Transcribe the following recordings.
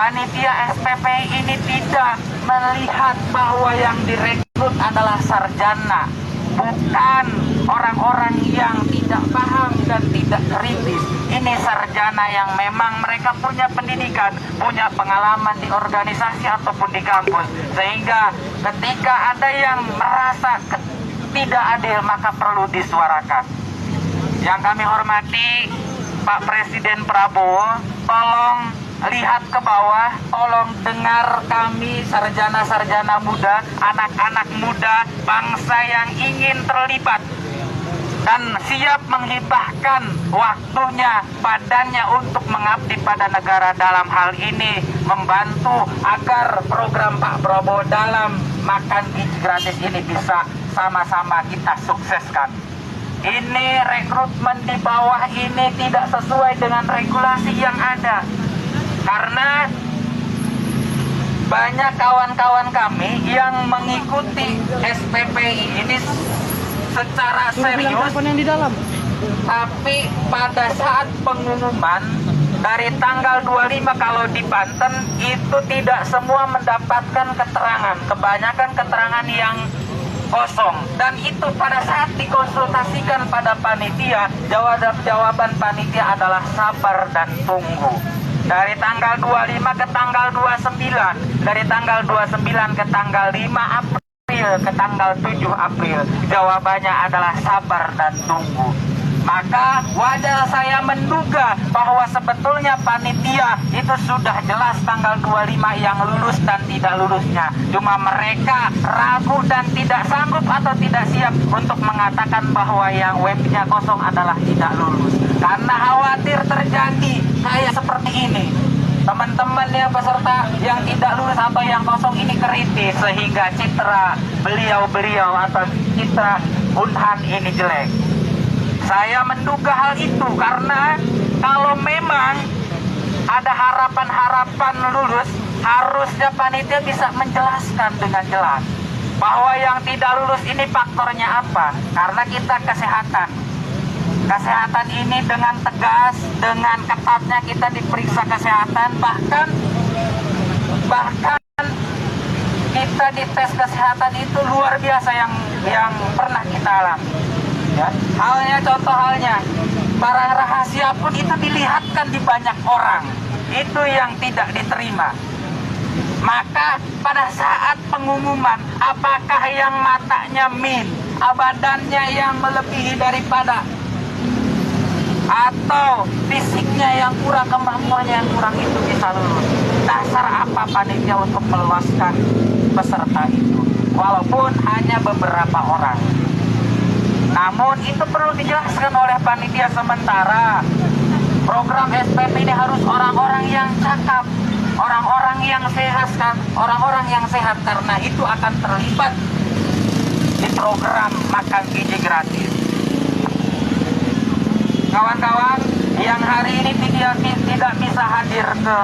panitia SPPI ini tidak melihat bahwa yang direkrut adalah sarjana, bukan orang-orang yang tidak paham dan tidak kritis. Ini sarjana yang memang mereka punya pendidikan, punya pengalaman di organisasi ataupun di kampus. Sehingga ketika ada yang merasa tidak adil, maka perlu disuarakan. Yang kami hormati Pak Presiden Prabowo, tolong lihat ke bawah, tolong dengar kami sarjana-sarjana muda, anak-anak muda, bangsa yang ingin terlibat dan siap menghibahkan waktunya, badannya untuk mengabdi pada negara. Dalam hal ini membantu agar program Pak Prabowo dalam makan gizi gratis ini bisa sama-sama kita sukseskan. Ini rekrutmen di bawah ini tidak sesuai dengan regulasi yang ada. Karena banyak kawan-kawan kami yang mengikuti SPPI ini secara serius, tapi pada saat pengumuman dari tanggal 25 kalau di Banten itu tidak semua mendapatkan keterangan, kebanyakan keterangan yang kosong. Dan itu pada saat dikonsultasikan pada panitia, jawaban panitia adalah sabar dan tunggu. Dari tanggal 25 ke tanggal 29, dari tanggal 29 ke tanggal 5 April, ke tanggal 7 April, jawabannya adalah sabar dan tunggu. Maka wajar saya menduga bahwa sebetulnya panitia itu sudah jelas tanggal 25 yang lulus dan tidak lulusnya. Cuma mereka ragu dan tidak sanggup atau tidak siap untuk mengatakan bahwa yang webnya kosong adalah tidak lulus. Karena khawatir terjadi kayak seperti ini. Teman-teman yang peserta yang tidak lulus atau yang kosong ini kritis, sehingga citra beliau-beliau atau citra Unhan ini jelek. Saya menduga hal itu karena kalau memang ada harapan-harapan lulus, harusnya panitia bisa menjelaskan dengan jelas bahwa yang tidak lulus ini faktornya apa. Karena kita kesehatan ini dengan tegas, dengan ketatnya kita diperiksa kesehatan, bahkan kita dites kesehatan itu luar biasa yang pernah kita alami. Ya, contoh halnya, barang rahasia pun itu dilihatkan di banyak orang. Itu yang tidak diterima. Maka pada saat pengumuman, apakah yang matanya min, badannya yang melebihi daripada, atau fisiknya yang kurang, kemampuannya yang kurang, itu bisa lulus. Dasar apa panitia untuk meloloskan peserta itu? Walaupun hanya beberapa orang. Namun itu perlu dijelaskan oleh panitia. Sementara program SPP ini harus orang-orang yang cakap, orang-orang yang sehat kan, orang-orang yang sehat, karena itu akan terlibat di program makan gizi gratis. Kawan-kawan yang hari ini tidak bisa hadir ke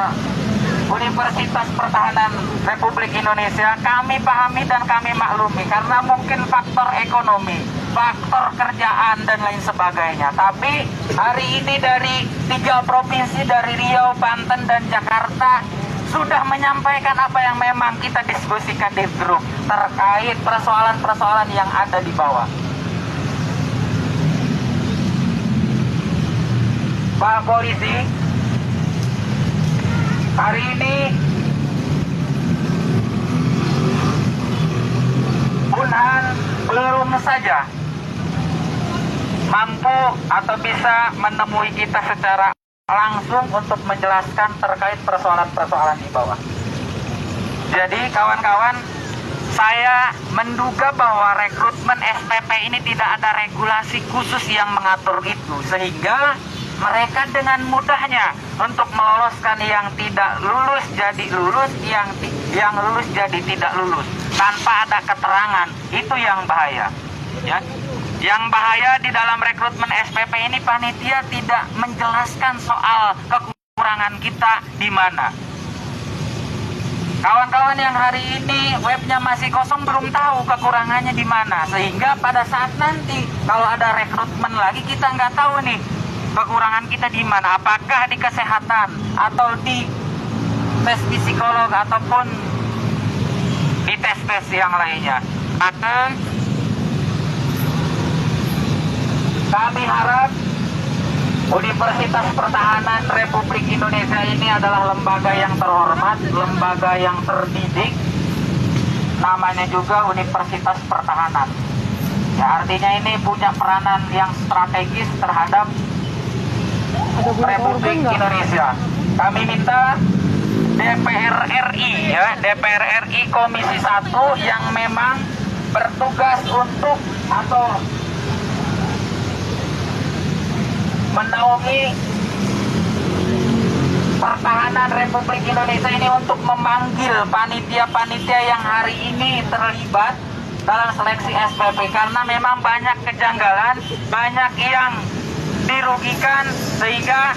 Universitas Pertahanan Republik Indonesia, kami pahami dan kami maklumi karena mungkin faktor ekonomi, faktor kerjaan dan lain sebagainya. Tapi hari ini dari 3 provinsi, dari Riau, Banten dan Jakarta, sudah menyampaikan apa yang memang kita diskusikan di grup terkait persoalan-persoalan yang ada di bawah. Pak Polisi, hari ini Unhan belum saja mampu atau bisa menemui kita secara langsung untuk menjelaskan terkait persoalan-persoalan di bawah. Jadi kawan-kawan, saya menduga bahwa rekrutmen SPP ini tidak ada regulasi khusus yang mengatur itu, sehingga mereka dengan mudahnya untuk meloloskan yang tidak lulus jadi lulus, yang lulus jadi tidak lulus tanpa ada keterangan. Itu yang bahaya, ya. Yang bahaya di dalam rekrutmen SPP ini, panitia tidak menjelaskan soal kekurangan kita di mana. Kawan-kawan yang hari ini webnya masih kosong belum tahu kekurangannya di mana, sehingga pada saat nanti kalau ada rekrutmen lagi kita nggak tahu nih kekurangan kita di mana, apakah di kesehatan atau di tes psikolog ataupun di tes-tes yang lainnya. Maka kami harap Universitas Pertahanan Republik Indonesia ini adalah lembaga yang terhormat, lembaga yang terdidik. Namanya juga Universitas Pertahanan. Ya, artinya ini punya peranan yang strategis terhadap Republik Indonesia. Kami minta DPR RI, ya, DPR RI Komisi 1 yang memang bertugas untuk atau menaungi pertahanan Republik Indonesia ini untuk memanggil panitia-panitia yang hari ini terlibat dalam seleksi SPP, karena memang banyak kejanggalan, banyak yang dirugikan, sehingga